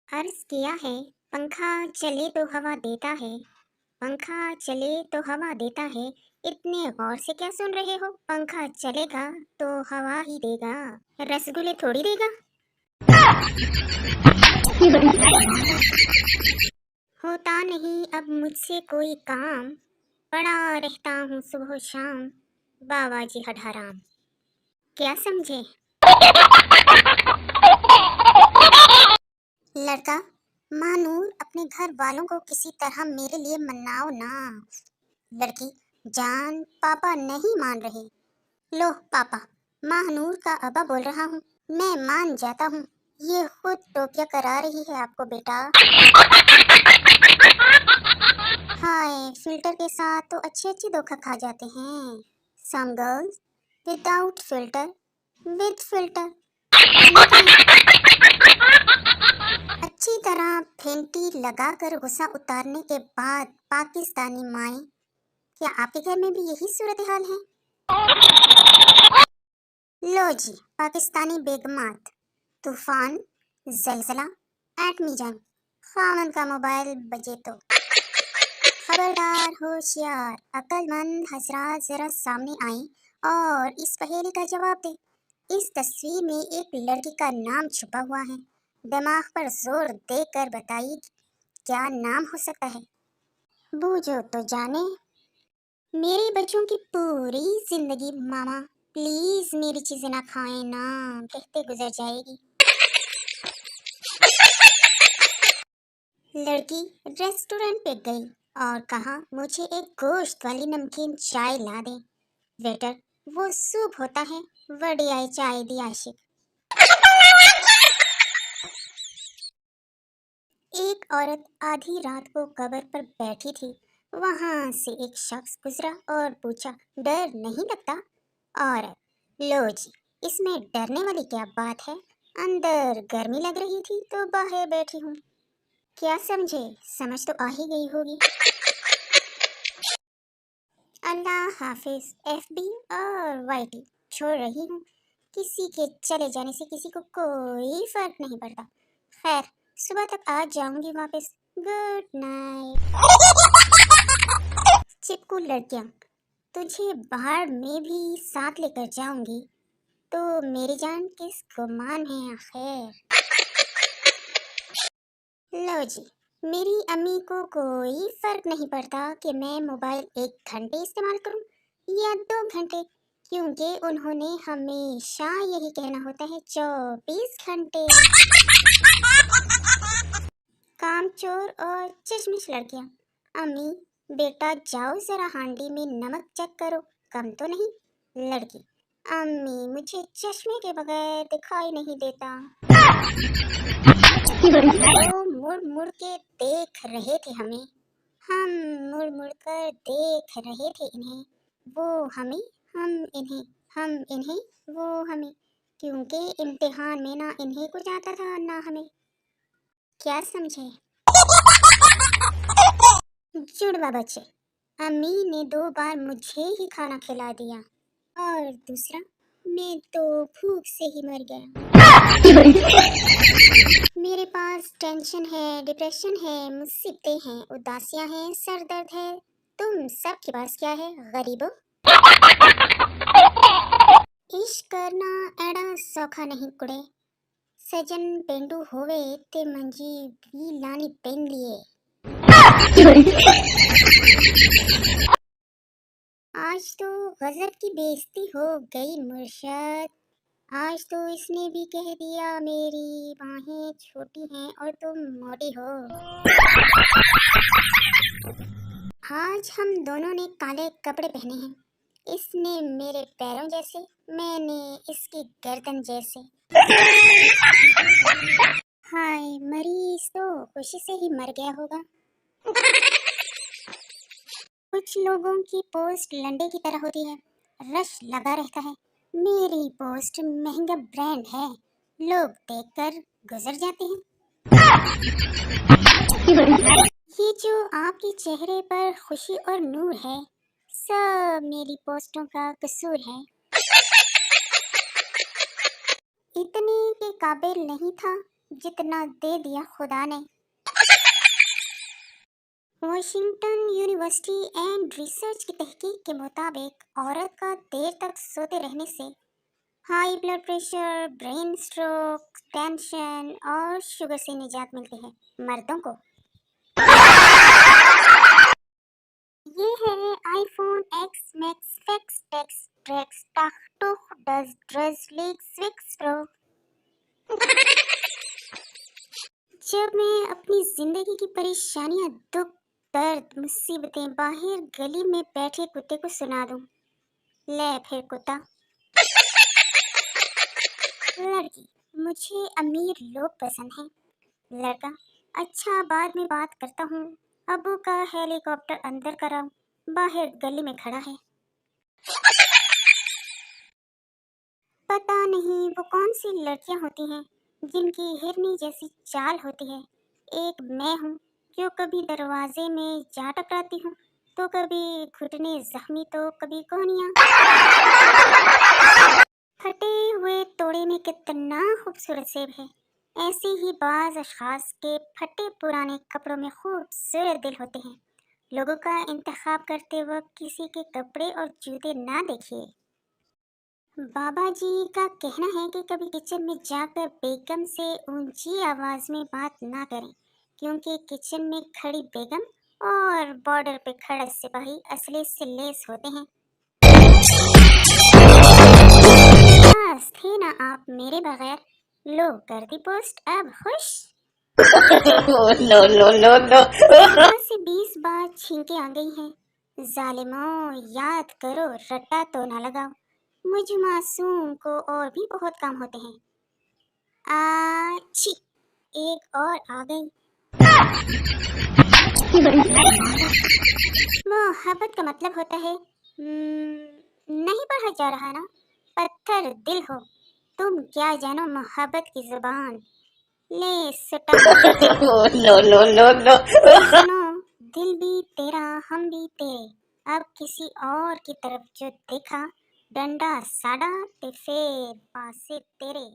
अर्ज किया है, पंखा चले तो हवा देता है, पंखा चले तो हवा देता है। इतने गौर से क्या सुन रहे हो? पंखा चलेगा तो हवा ही देगा, रसगुल्ले थोड़ी देगा। होता नहीं अब मुझसे कोई काम, पड़ा रहता हूँ सुबह शाम, बाबा जी हठाराम। क्या समझे? लड़का, महानूर अपने घर वालों को किसी तरह मेरे लिए मनाओ ना। लड़की, जान पापा नहीं मान रहे। लो पापा, महानूर का अब्बा बोल रहा हूँ, मैं मान जाता हूँ। ये खुद टोपिया करा रही है आपको बेटा। हाय, फिल्टर के साथ तो अच्छे अच्छे धोखा खा जाते हैं। Some girls without filter, with filter. अच्छी तरह फेंटी लगाकर गुस्सा उतारने के बाद पाकिस्तानी माएँ, क्या आपके घर में भी यही सूरत हाल है? लो जी, पाकिस्तानी बेगमात, तूफान, जलजला, एटमी जंग, खामन का मोबाइल बजे तो। खबरदार, होशियार, अक्लमंद हजरात जरा सामने आए और इस पहेली का जवाब दे। इस तस्वीर में एक लड़की का नाम छुपा हुआ है। दिमाग पर जोर देकर बताइए क्या नाम हो सकता है। बूझो तो जाने। मेरे बच्चों की पूरी जिंदगी मामा प्लीज मेरी चीजें ना खाएं ना, कहते गुजर जाएगी। लड़की रेस्टोरेंट पे गई और कहा मुझे एक गोश्त वाली नमकीन चाय ला दे। वेटर, वो सूप होता है, बढ़िया चाय दी आशिक। एक औरत आधी रात को कब्र पर बैठी थी। वहां से एक शख्स गुजरा और पूछा, डर नहीं लगता? औरत, लो जी, इसमें डरने वाली क्या बात है, अंदर गर्मी लग रही थी तो बाहर बैठी हूँ। क्या समझे? समझ तो आ ही गई होगी। अल्लाह हाफिज। एफबी और वाईटी छोड़ रही हूँ। किसी के चले जाने से किसी को कोई फर्क नहीं पड़ता। खैर, सुबह तक आ जाऊंगी वापस। Good night. चिपकू लड़कियां, तुझे बाहर में भी साथ लेकर जाऊंगी तो मेरी जान किस गुमान है आखिर। लो जी, मेरी अम्मी को कोई फर्क नहीं पड़ता कि मैं मोबाइल 1 घंटे इस्तेमाल करूं या 2 घंटे, क्योंकि उन्होंने हमेशा यही कहना होता है 24 घंटे। कामचोर और चश्मिश लड़कियां, अम्मी बेटा जाओ जरा हांडी में नमक चेक करो, कम तो नहीं। लड़की, अम्मी मुझे चश्मे के बगैर दिखाई नहीं देता। वो मुड़ मुड़ के देख रहे थे हमें, हम मुड़ मुड़ कर देख रहे थे इन्हें, वो हमें, हम इन्हें, हम इन्हें, वो हमें, क्योंकि इम्तिहान में ना इन्हें कुछ आता था ना हमें। क्या समझे? जुड़वा बच्चे, अम्मी ने 2 बार मुझे ही खाना खिला दिया और दूसरा मैं तो भूख से ही मर गया। मेरे पास टेंशन है, डिप्रेशन है, मुसीबतें हैं, उदासियां हैं, सर दर्द है। तुम सबके पास क्या है गरीबों? इश्क करना एड़ा सौखा नहीं कुड़े, सजन पेंडू होवे ते मंजी भी लानी पेन लिए। आज तो गजब की बेइज्जती हो गई मुर्शद। आज तो इसने भी कह दिया मेरी बाहें छोटी हैं और तुम मोटी हो। आज हम दोनों ने काले कपड़े पहने हैं, इसने मेरे पैरों जैसे, मैंने इसकी गर्दन जैसे। हाय, मरीज तो खुशी से ही मर गया होगा। कुछ लोगों की पोस्ट लंडे की तरह होती है, रश लगा रहता है। मेरी पोस्ट महंगा ब्रांड है, लोग देखकर गुजर जाते हैं। ये जो आपके चेहरे पर खुशी और नूर है, सब मेरी पोस्टों का कसूर है। इतने के काबिल नहीं था جتنا دے دیا خدا نے۔ واشنگٹن یونیورسٹی اینڈ ریسرچ کی تحقیق کے مطابق عورت کا دیر تک سوتے رہنے سے high blood pressure, brain stroke, tension اور شوگر سے نجات ملتی ہے۔ مردوں کو یہ ہے آئی فون ایکس میکس فیکس ٹیکس ٹریکس ٹاک ٹوک ڈز ڈرز لیگ سوکس پرو۔ جب میں اپنی زندگی کی پریشانیاں، دکھ، درد، مصیبتیں باہر گلی میں بیٹھے کتے کو سنا دوں۔ لے پھر کتا۔ لڑکی: مجھے امیر لوگ پسند ہیں۔ لڑکا: اچھا بعد میں بات کرتا ہوں، ابو کا ہیلی کاپٹر اندر کراؤ، باہر گلی میں کھڑا ہے۔ پتہ نہیں وہ کون سی لڑکیاں ہوتی ہیں جن کی ہرنی جیسی چال ہوتی ہے۔ ایک میں ہوں جو کبھی دروازے میں جا ٹکراتی ہوں تو کبھی گھٹنے زخمی تو کبھی کوہنیاں۔ پھٹے ہوئے توڑے میں کتنا خوبصورت سیب ہے۔ ایسے ہی بعض اشخاص کے پھٹے پرانے کپڑوں میں خوبصورت دل ہوتے ہیں۔ لوگوں کا انتخاب کرتے وقت کسی کے کپڑے اور جوتے نہ دیکھیے۔ بابا جی کا کہنا ہے کہ کبھی کچن میں جا کر بیگم سے اونچی آواز میں بات نہ کریں، کیونکہ کچن میں کھڑی بیگم اور بارڈر پہ کھڑا سپاہی اسلحے سے لیس ہوتے ہیں۔ بس تھے نا آپ میرے بغیر، لو کر دی پوسٹ اب خوش۔ No, no, no, no. یہاں سے 20 بار چھینکیں آ گئی ہیں۔ ظالموں یاد کرو رٹا تو نہ لگاؤ، مجھ معصوم کو اور بھی بہت کام ہوتے ہیں۔ آچھی ایک اور آ گئی۔ محبت کا مطلب ہوتا ہے نہیں پڑھا جا رہا نا، پتھر دل ہو، تم کیا جانو محبت کی زبان۔ لے سٹا۔ No, no, no, no. سنو دل بھی تیرا ہم بھی تیرے، اب کسی اور کی طرف جو دیکھا ڈنڈا ساڑا تے پھر پاسے تیرے۔